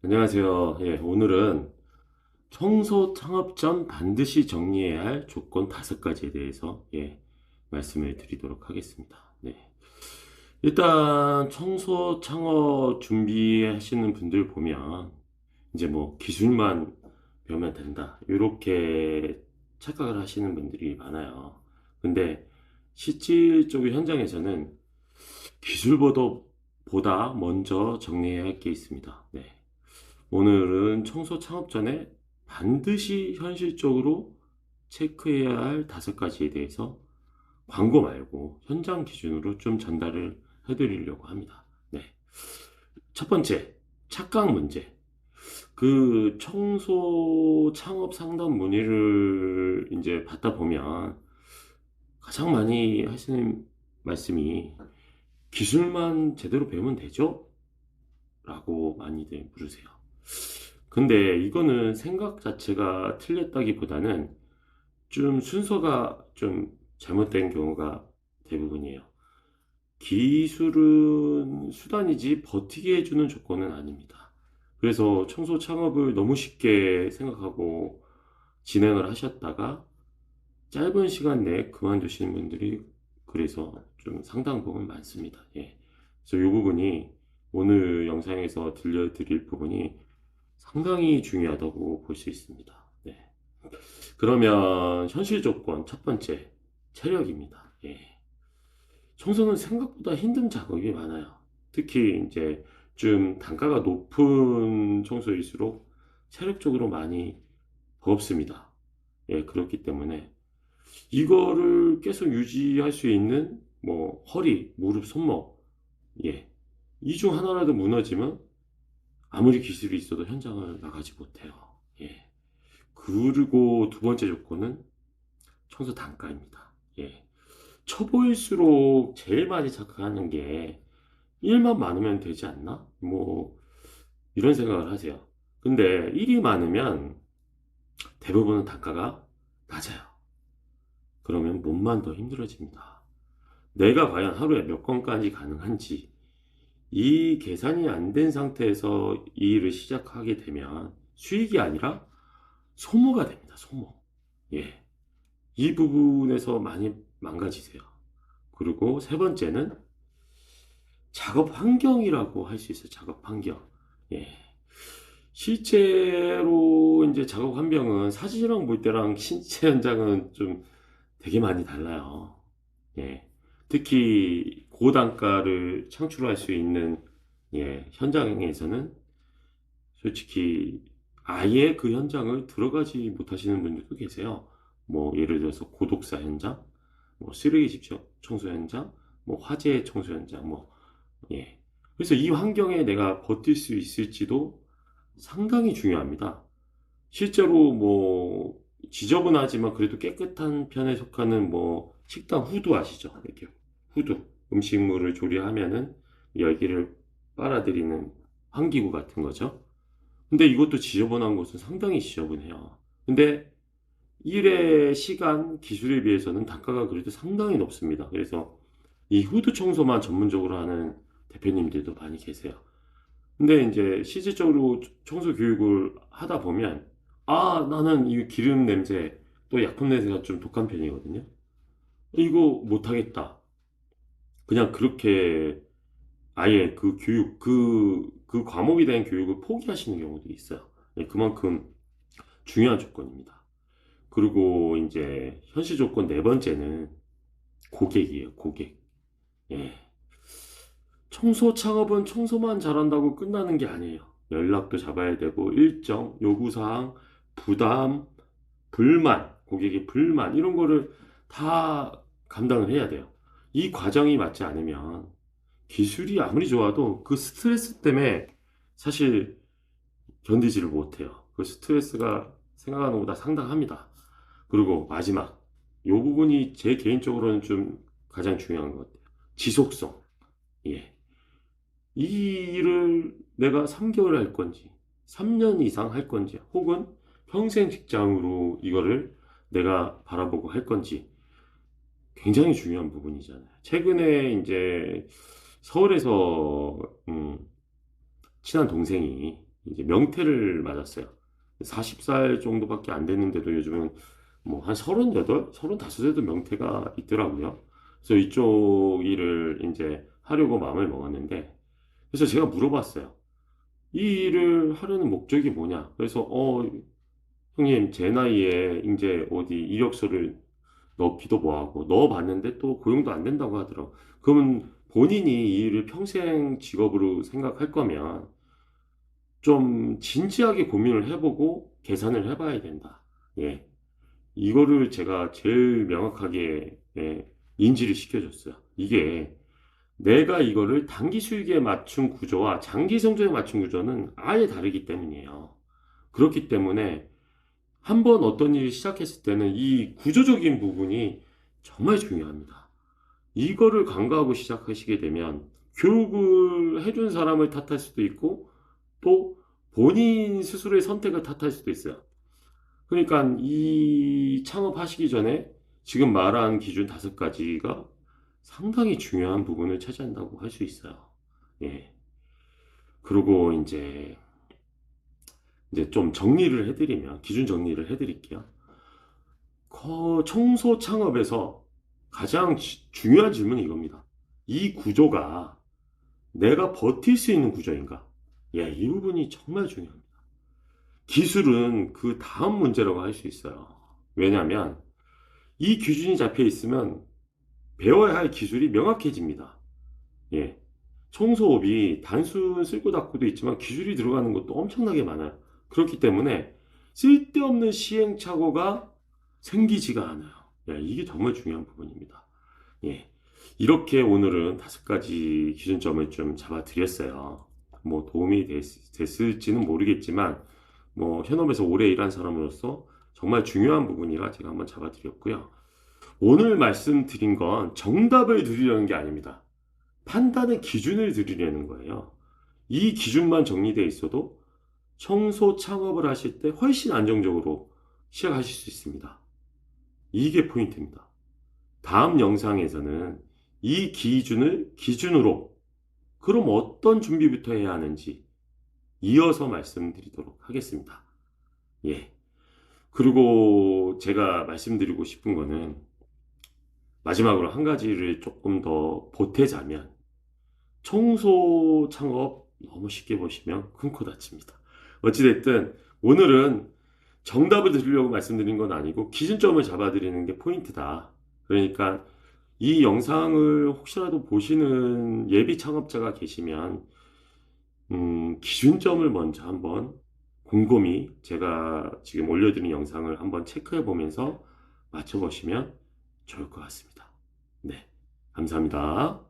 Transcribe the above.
안녕하세요. 오늘은 청소 창업 전 반드시 정리해야 할 조건 5가지에 대해서 말씀을 드리도록 하겠습니다. 일단 청소 창업 준비하시는 분들 보면 이제 뭐 기술만 배우면 된다. 이렇게 착각을 하시는 분들이 많아요. 근데 실질적으로 현장에서는 기술보다 먼저 정리해야 할 게 있습니다. 오늘은 청소 창업 전에 반드시 현실적으로 체크해야 할 5가지에 대해서 광고 말고 현장 기준으로 좀 전달을 해드리려고 합니다. 첫 번째, 착각 문제. 그 청소 창업 상담 문의를 이제 받다 보면 가장 많이 하시는 말씀이 기술만 제대로 배우면 되죠? 라고 많이들 물으세요. 근데 이거는 생각 자체가 틀렸다기보다는 좀 순서가 좀 잘못된 경우가 대부분이에요. 기술은 수단이지 버티게 해주는 조건은 아닙니다. 그래서 청소 창업을 너무 쉽게 생각하고 진행을 하셨다가 짧은 시간 내에 그만두시는 분들이 그래서 좀 상당 부분 많습니다. 그래서 이 부분이 오늘 영상에서 들려드릴 부분이 상당히 중요하다고 볼 수 있습니다. 그러면 현실 조건 첫 번째, 체력입니다. 청소는 생각보다 힘든 작업이 많아요. 특히 이제 좀 단가가 높은 청소일수록 체력적으로 많이 버겁습니다. 그렇기 때문에 이거를 계속 유지할 수 있는 뭐 허리, 무릎, 손목, 이 중 하나라도 무너지면 아무리 기술이 있어도 현장을 나가지 못해요. 예. 그리고 두 번째 조건은 청소 단가입니다. 초보일수록 제일 많이 착각하는 게 일만 많으면 되지 않나? 뭐 이런 생각을 하세요. 근데 일이 많으면 대부분은 단가가 낮아요. 그러면 몸만 더 힘들어집니다. 내가 과연 하루에 몇 건까지 가능한지 이 계산이 안 된 상태에서 이 일을 시작하게 되면 수익이 아니라 소모가 됩니다. 소모. 예. 이 부분에서 많이 망가지세요. 그리고 세 번째는 작업 환경이라고 할 수 있어요. 작업 환경. 예. 실제로 이제 작업 환경은 사진이랑 볼 때랑 실제 현장은 좀 되게 많이 달라요. 예. 특히 고단가를 창출할 수 있는 현장에서는 솔직히 아예 그 현장을 들어가지 못하시는 분들도 계세요. 뭐 예를 들어서 고독사 현장, 뭐 쓰레기집 청소 현장, 뭐 화재 청소 현장, 예. 그래서 이 환경에 내가 버틸 수 있을지도 상당히 중요합니다. 실제로 뭐 지저분하지만 그래도 깨끗한 편에 속하는 뭐 식당 후드 아시죠? 이렇게 후드 음식물을 조리하면은 열기를 빨아들이는 환기구 같은 거죠. 근데 이것도 지저분한 곳은 상당히 지저분해요. 근데 일의 시간, 기술에 비해서는 단가가 그래도 상당히 높습니다. 그래서 이 후드 청소만 전문적으로 하는 대표님들도 많이 계세요. 근데 이제 실질적으로 청소 교육을 하다 보면, 아, 나는 이 기름 냄새, 또 약품 냄새가 좀 독한 편이거든요. 이거 못하겠다. 그냥 그렇게 아예 그 교육, 그 과목에 대한 교육을 포기하시는 경우도 있어요. 그만큼 중요한 조건입니다. 그리고 이제 현실 조건 네 번째는 고객이에요, 고객. 예. 청소 창업은 청소만 잘한다고 끝나는 게 아니에요. 연락도 잡아야 되고, 일정, 요구사항, 부담, 불만, 고객의 불만, 이런 거를 다 감당을 해야 돼요. 이 과정이 맞지 않으면 기술이 아무리 좋아도 그 스트레스 때문에 사실 견디지를 못해요. 그 스트레스가 생각하는 것보다 상당합니다. 그리고 마지막, 요 부분이 제 개인적으로는 좀 가장 중요한 것 같아요. 지속성. 예. 이 일을 내가 3개월 할 건지, 3년 이상 할 건지, 혹은 평생 직장으로 이거를 내가 바라보고 할 건지 굉장히 중요한 부분이잖아요. 최근에 이제 서울에서 친한 동생이 이제 명퇴를 맞았어요. 40살 정도밖에 안 됐는데도 요즘은 뭐 한 38, 35에도 명퇴가 있더라고요. 그래서 이쪽 일을 이제 하려고 마음을 먹었는데, 그래서 제가 물어봤어요. 이 일을 하려는 목적이 뭐냐? 그래서 형님 제 나이에 이제 어디 이력서를 넣기도 뭐하고 넣어봤는데 또 고용도 안 된다고 하더라고. 그러면 본인이 이 일을 평생 직업으로 생각할 거면 좀 진지하게 고민을 해보고 계산을 해봐야 된다. 예. 이거를 제가 제일 명확하게 인지를 시켜줬어요. 이게 내가 이거를 단기 수익에 맞춘 구조와 장기 성장에 맞춘 구조는 아예 다르기 때문이에요. 그렇기 때문에 한번 어떤 일을 시작했을 때는 이 구조적인 부분이 정말 중요합니다. 이거를 간과하고 시작하시게 되면 교육을 해준 사람을 탓할 수도 있고 또 본인 스스로의 선택을 탓할 수도 있어요. 그러니까 이 창업하시기 전에 지금 말한 기준 5가지가 상당히 중요한 부분을 차지한다고 할 수 있어요. 예. 그리고 이제 좀 정리를 해드리면, 기준 정리를 해드릴게요. 청소 창업에서 가장 중요한 질문이 이겁니다. 이 구조가 내가 버틸 수 있는 구조인가? 예, 이 부분이 정말 중요합니다. 기술은 그 다음 문제라고 할 수 있어요. 왜냐하면 이 기준이 잡혀 있으면 배워야 할 기술이 명확해집니다. 예. 청소업이 단순 쓸고 닦고도 있지만 기술이 들어가는 것도 엄청나게 많아요. 그렇기 때문에 쓸데없는 시행착오가 생기지가 않아요. 예, 이게 정말 중요한 부분입니다. 예. 이렇게 오늘은 5가지 기준점을 좀 잡아드렸어요. 뭐 도움이 됐을지는 모르겠지만, 뭐 현업에서 오래 일한 사람으로서 정말 중요한 부분이라 제가 한번 잡아드렸고요. 오늘 말씀드린 건 정답을 드리려는 게 아닙니다. 판단의 기준을 드리려는 거예요. 이 기준만 정리되어 있어도 청소 창업을 하실 때 훨씬 안정적으로 시작하실 수 있습니다. 이게 포인트입니다. 다음 영상에서는 이 기준을 기준으로 그럼 어떤 준비부터 해야 하는지 이어서 말씀드리도록 하겠습니다. 예. 그리고 제가 말씀드리고 싶은 거는 마지막으로 한 가지를 조금 더 보태자면 청소 창업 너무 쉽게 보시면 큰 코 다칩니다. 어찌됐든 오늘은 정답을 드리려고 말씀드린 건 아니고 기준점을 잡아드리는 게 포인트다. 그러니까 이 영상을 혹시라도 보시는 예비 창업자가 계시면 기준점을 먼저 한번 곰곰이 제가 지금 올려드린 영상을 한번 체크해 보면서 맞춰보시면 좋을 것 같습니다. 네, 감사합니다.